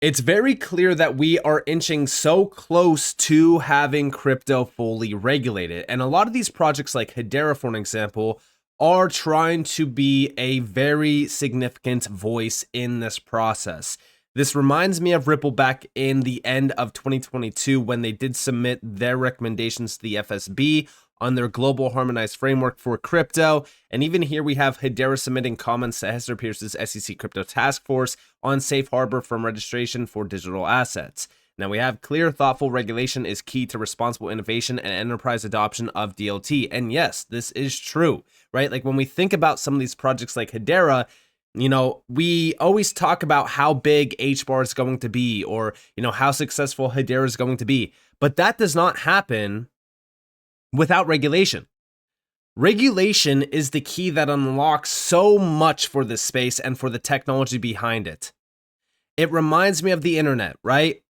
It's very clear that we are inching so close to having crypto fully regulated. And a lot of these projects like Hedera, for an example, are trying to be a very significant voice in this process. This reminds me of Ripple back in the end of 2022 when they did submit their recommendations to the FSB on their global harmonized framework for crypto. And even here we have Hedera submitting comments to Hester Peirce's SEC Crypto Task Force on safe harbor from registration for digital assets. Now we have clear, thoughtful regulation is key to responsible innovation and enterprise adoption of DLT. And yes, this is true, right? Like when we think about some of these projects like Hedera, we always talk about how big HBAR is going to be or, how successful Hedera is going to be. But that does not happen without regulation. Regulation is the key that unlocks so much for this space and for the technology behind it. It reminds me of the internet, right?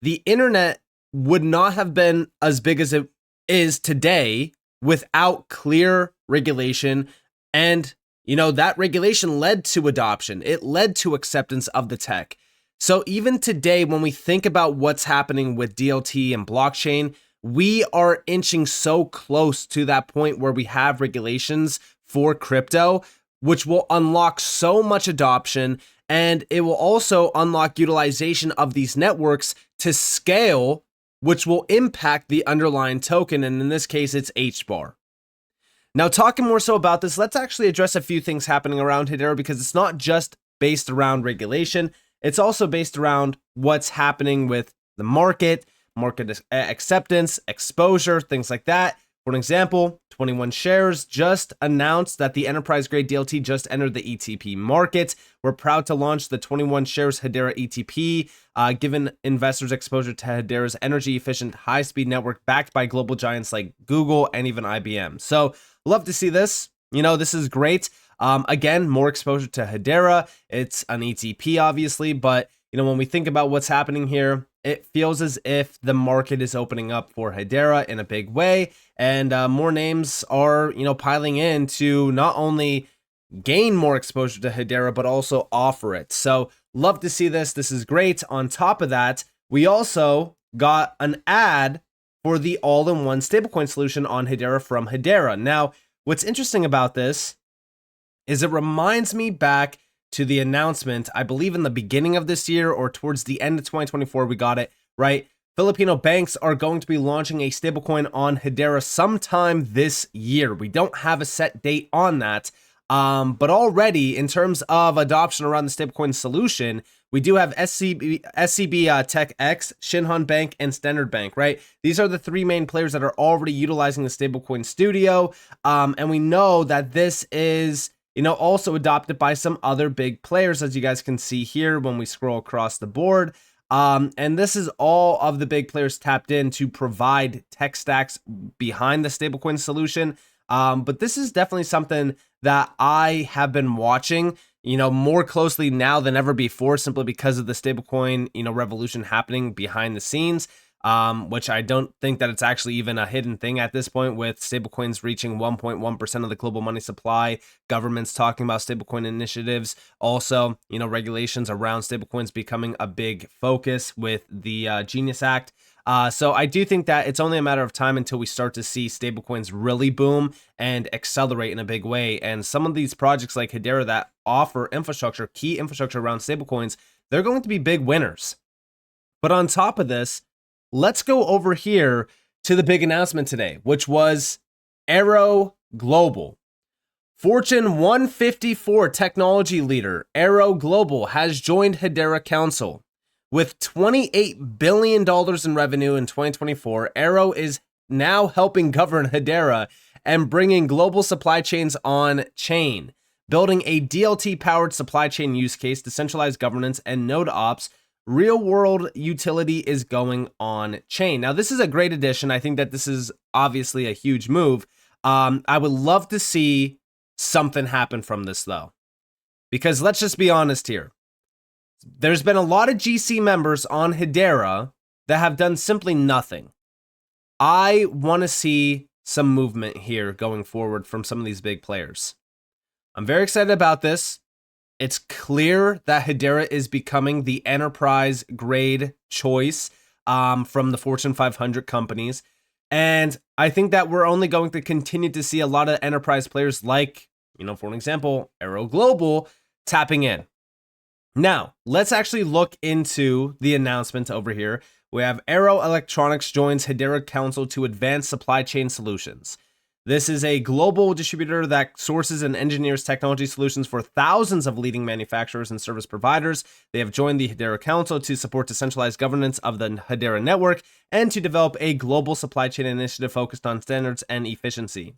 The internet would not have been as big as it is today without clear regulation. And, that regulation led to adoption. It led to acceptance of the tech. So even today, when we think about what's happening with DLT and blockchain, we are inching so close to that point where we have regulations for crypto, which will unlock so much adoption, and it will also unlock utilization of these networks to scale, which will impact the underlying token, and in this case, it's HBAR. Now, talking more so about this, let's actually address a few things happening around Hedera because it's not just based around regulation, it's also based around what's happening with the market acceptance, exposure, things like that. For an example, 21 Shares just announced that the enterprise-grade DLT just entered the ETP market. We're proud to launch the 21 Shares Hedera ETP, giving investors exposure to Hedera's energy-efficient, high-speed network backed by global giants like Google and even IBM. So, love to see this. This is great. Again, more exposure to Hedera. It's an ETP, obviously, but when we think about what's happening here, it feels as if the market is opening up for Hedera in a big way, and more names are, piling in to not only gain more exposure to Hedera, but also offer it. So love to see this. This is great. On top of that, we also got an ad for the all-in-one stablecoin solution on Hedera from Hedera. Now, what's interesting about this is it reminds me back to the announcement, I believe in the beginning of this year or towards the end of 2024, we got it, right? Filipino banks are going to be launching a stablecoin on Hedera sometime this year. We don't have a set date on that, but already in terms of adoption around the stablecoin solution, we do have SCB Tech X, Shinhan Bank, and Standard Bank, right? These are the three main players that are already utilizing the stablecoin studio, and we know that this is also adopted by some other big players, as you guys can see here when we scroll across the board. And this is all of the big players tapped in to provide tech stacks behind the stablecoin solution. But this is definitely something that I have been watching, more closely now than ever before, simply because of the stablecoin, revolution happening behind the scenes. Which I don't think that it's actually even a hidden thing at this point, with stablecoins reaching 1.1% of the global money supply, governments talking about stablecoin initiatives, also, regulations around stablecoins becoming a big focus with the Genius Act. So I do think that it's only a matter of time until we start to see stablecoins really boom and accelerate in a big way. And some of these projects like Hedera that offer infrastructure, key infrastructure around stablecoins, they're going to be big winners. But on top of this, let's go over here to the big announcement today, which was Arrow Global. Fortune 154 technology leader Arrow Global has joined Hedera Council. With $28 billion in revenue in 2024, Arrow is now helping govern Hedera and bringing global supply chains on chain, building a DLT-powered supply chain use case, decentralized governance, and node ops. Real-world utility is going on chain. Now, this is a great addition. I think that this is obviously a huge move. I would love to see something happen from this, though, because let's just be honest here. There's been a lot of GC members on Hedera that have done simply nothing. I want to see some movement here going forward from some of these big players. I'm very excited about this. It's clear that Hedera is becoming the enterprise grade choice from the Fortune 500 companies. And I think that we're only going to continue to see a lot of enterprise players like, for an example, Arrow Global tapping in. Now, let's actually look into the announcement over here. We have Arrow Electronics joins Hedera Council to advance supply chain solutions. This is a global distributor that sources and engineers technology solutions for thousands of leading manufacturers and service providers. They have joined the Hedera Council to support decentralized governance of the Hedera network and to develop a global supply chain initiative focused on standards and efficiency.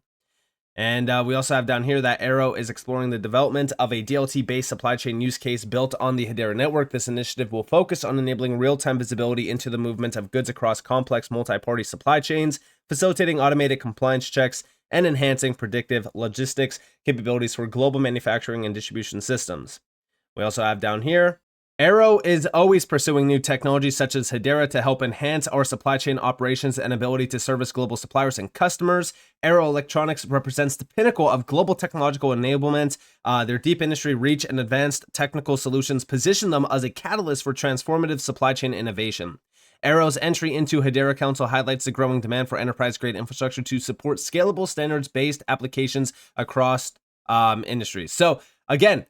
And we also have down here that Arrow is exploring the development of a DLT-based supply chain use case built on the Hedera network. This initiative will focus on enabling real-time visibility into the movement of goods across complex multi-party supply chains, facilitating automated compliance checks, and enhancing predictive logistics capabilities for global manufacturing and distribution systems. We also have down here, Arrow is always pursuing new technologies such as Hedera to help enhance our supply chain operations and ability to service global suppliers and customers. Arrow Electronics represents the pinnacle of global technological enablement. Their deep industry reach and advanced technical solutions position them as a catalyst for transformative supply chain innovation. Arrow's entry into Hedera Council highlights the growing demand for enterprise-grade infrastructure to support scalable, standards-based applications across industries. So again,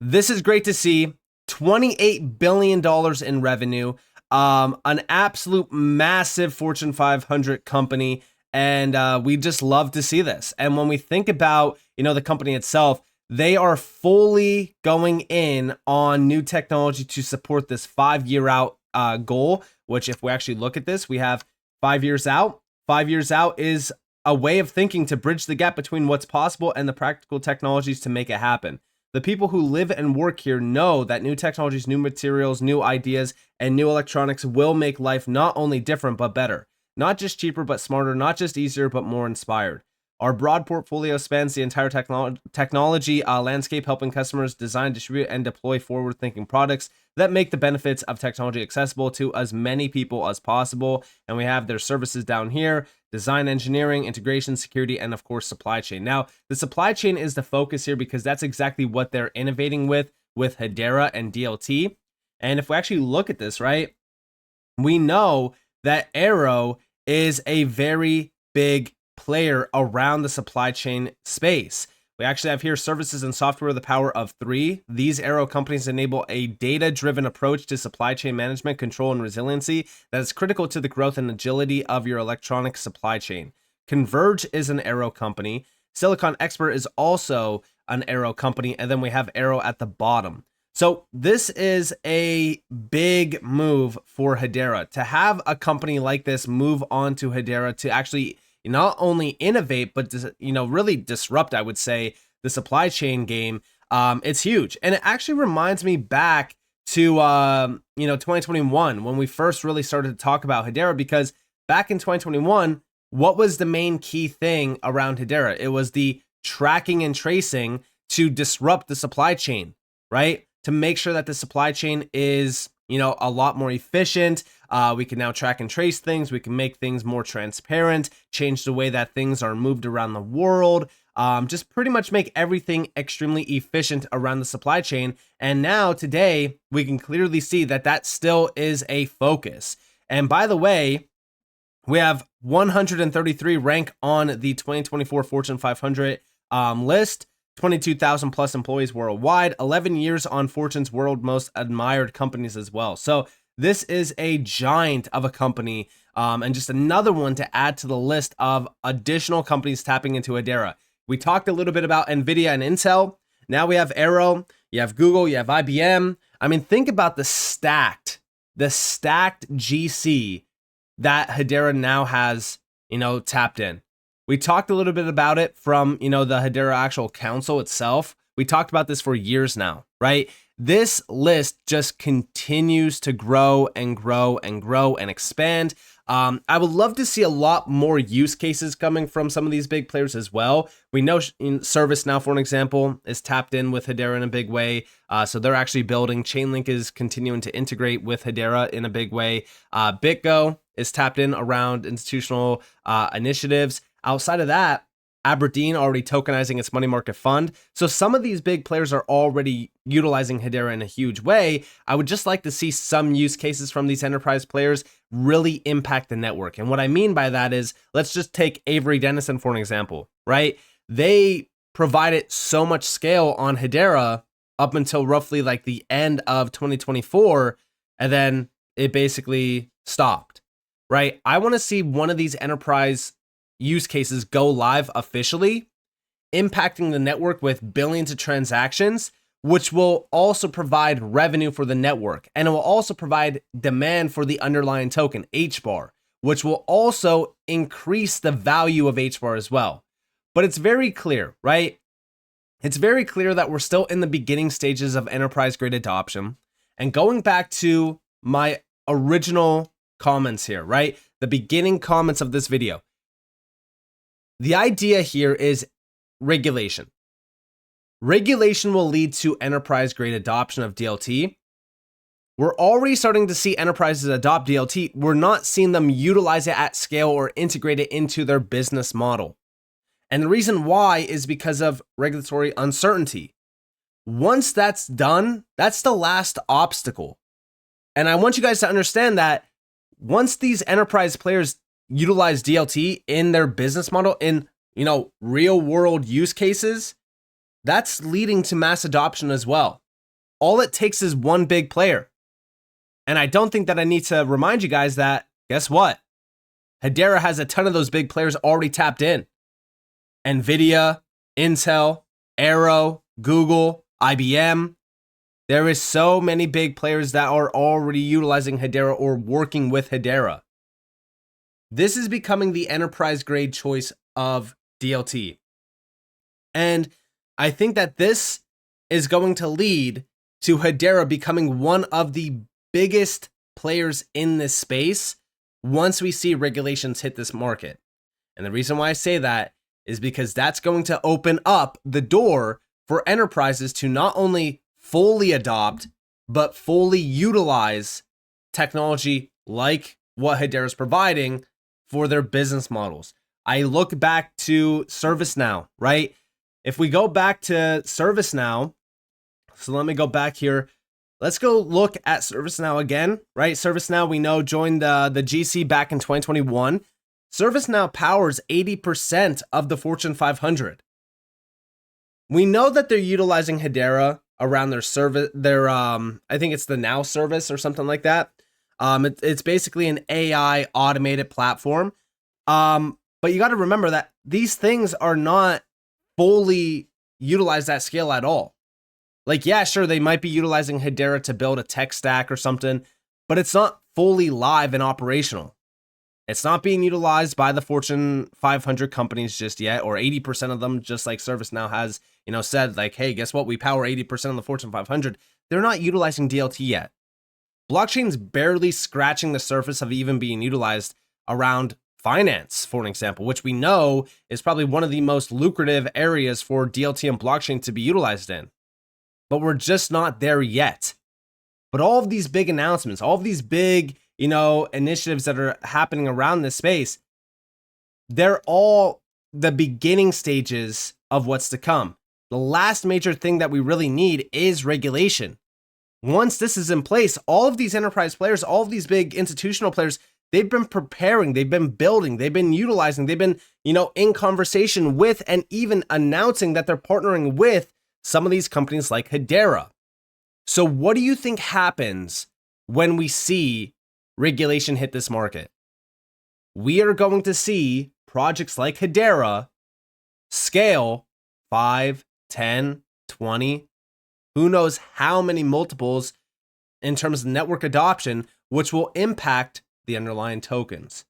this is great to see. $28 billion in revenue, an absolute massive Fortune 500 company, and we just love to see this. And when we think about, the company itself, they are fully going in on new technology to support this 5-year out goal, which if we actually look at this, we have 5 years out. 5 years out is a way of thinking to bridge the gap between what's possible and the practical technologies to make it happen. The people who live and work here know that new technologies, new materials, new ideas, and new electronics will make life not only different, but better. Not just cheaper, but smarter, not just easier, but more inspired. Our broad portfolio spans the entire technology landscape, helping customers design, distribute, and deploy forward-thinking products that make the benefits of technology accessible to as many people as possible. And we have their services down here: design, engineering, integration, security, and of course, supply chain. Now, the supply chain is the focus here because that's exactly what they're innovating with Hedera and DLT. And if we actually look at this, right, we know that Arrow is a very big player around the supply chain space. We actually have here services and software, the power of 3. These Arrow companies enable a data-driven approach to supply chain management, control, and resiliency that is critical to the growth and agility of your electronic supply chain. Converge is an Arrow company. Silicon Expert is also an Arrow company. And then we have Arrow at the bottom. So this is a big move for Hedera. To have a company like this move on to Hedera to actually not only innovate, but really disrupt, I would say, the supply chain game. It's huge. And it actually reminds me back to 2021 when we first really started to talk about Hedera, because back in 2021, what was the main key thing around Hedera? It was the tracking and tracing to disrupt the supply chain, right? To make sure that the supply chain is a lot more efficient. We can now track and trace things. We can make things more transparent, change the way that things are moved around the world, just pretty much make everything extremely efficient around the supply chain. And now today, we can clearly see that that still is a focus. And by the way, we have 133 rank on the 2024 Fortune 500 list. 22,000 plus employees worldwide, 11 years on Fortune's World Most Admired Companies as well. So this is a giant of a company, and just another one to add to the list of additional companies tapping into Hedera. We talked a little bit about NVIDIA and Intel. Now we have Arrow, you have Google, you have IBM. I mean, think about the stacked GC that Hedera now has, tapped in. We talked a little bit about it from, the Hedera actual council itself. We talked about this for years now, right? This list just continues to grow and grow and grow and expand. I would love to see a lot more use cases coming from some of these big players as well. We know ServiceNow, for an example, is tapped in with Hedera in a big way. So they're actually building. Chainlink is continuing to integrate with Hedera in a big way. BitGo is tapped in around institutional initiatives. Outside of that, Aberdeen already tokenizing its money market fund. So some of these big players are already utilizing Hedera in a huge way. I would just like to see some use cases from these enterprise players really impact the network. And what I mean by that is, let's just take Avery Dennison for an example, right? They provided so much scale on Hedera up until roughly like the end of 2024, and then it basically stopped, right? I want to see one of these enterprise use cases go live officially, impacting the network with billions of transactions, which will also provide revenue for the network. And it will also provide demand for the underlying token, HBAR, which will also increase the value of HBAR as well. But it's very clear, right? It's very clear that we're still in the beginning stages of enterprise grade adoption. And going back to my original comments here, right? The beginning comments of this video. The idea here is regulation. Regulation will lead to enterprise grade adoption of DLT. We're already starting to see enterprises adopt DLT. We're not seeing them utilize it at scale or integrate it into their business model. And the reason why is because of regulatory uncertainty. Once that's done, that's the last obstacle. And I want you guys to understand that once these enterprise players utilize DLT in their business model, in, real world use cases, that's leading to mass adoption as well. All it takes is one big player. And I don't think that I need to remind you guys that, guess what? Hedera has a ton of those big players already tapped in. NVIDIA, Intel, Arrow, Google, IBM. There is so many big players that are already utilizing Hedera or working with Hedera. This is becoming the enterprise grade choice of DLT. And I think that this is going to lead to Hedera becoming one of the biggest players in this space once we see regulations hit this market. And the reason why I say that is because that's going to open up the door for enterprises to not only fully adopt, but fully utilize technology like what Hedera is providing for their business models. I look back to ServiceNow, right? If we go back to ServiceNow, so let me go back here. Let's go look at ServiceNow again, right? ServiceNow, we know, joined the GC back in 2021. ServiceNow powers 80% of the Fortune 500. We know that they're utilizing Hedera around their service, I think it's the Now service or something like that. It's basically an AI automated platform. But you got to remember that these things are not fully utilized at scale at all. Like, yeah, sure, they might be utilizing Hedera to build a tech stack or something, but it's not fully live and operational. It's not being utilized by the Fortune 500 companies just yet, or 80% of them, just like ServiceNow has, said, like, hey, guess what? We power 80% of the Fortune 500. They're not utilizing DLT yet. Blockchain's barely scratching the surface of even being utilized around finance, for an example, which we know is probably one of the most lucrative areas for DLT and blockchain to be utilized in. But we're just not there yet. But all of these big announcements, all of these big, initiatives that are happening around this space, they're all the beginning stages of what's to come. The last major thing that we really need is regulation. Once this is in place, all of these enterprise players, all of these big institutional players, they've been preparing, they've been building, they've been utilizing, they've been, in conversation with and even announcing that they're partnering with some of these companies like Hedera. So what do you think happens when we see regulation hit this market? We are going to see projects like Hedera scale 5, 10, 20, who knows how many multiples in terms of network adoption, which will impact the underlying tokens.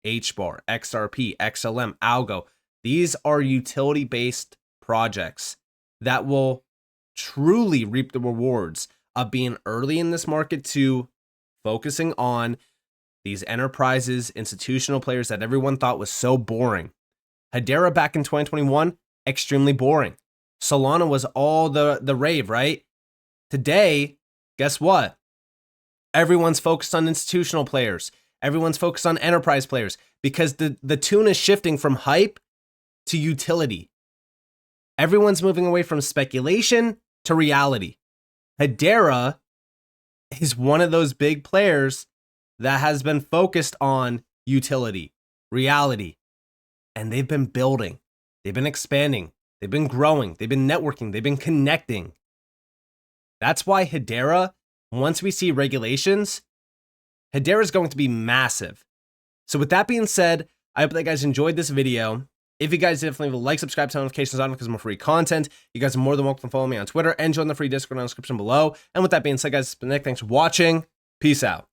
HBAR, XRP, XLM, Algo. These are utility-based projects that will truly reap the rewards of being early in this market to focusing on these enterprises, institutional players that everyone thought was so boring. Hedera back in 2021, extremely boring. Solana was all the rave, right? Today, guess what? Everyone's focused on institutional players. Everyone's focused on enterprise players because the tune is shifting from hype to utility. Everyone's moving away from speculation to reality. Hedera is one of those big players that has been focused on utility, reality, and they've been building, they've been expanding, they've been growing, they've been networking, they've been connecting. That's why Hedera, once we see regulations, Hedera is going to be massive. So with that being said, I hope that you guys enjoyed this video. If you guys definitely leave a like, subscribe, turn notifications on because more free content. You guys are more than welcome to follow me on Twitter and join the free Discord in the description below. And with that being said, guys, it's been Nick. Thanks for watching. Peace out.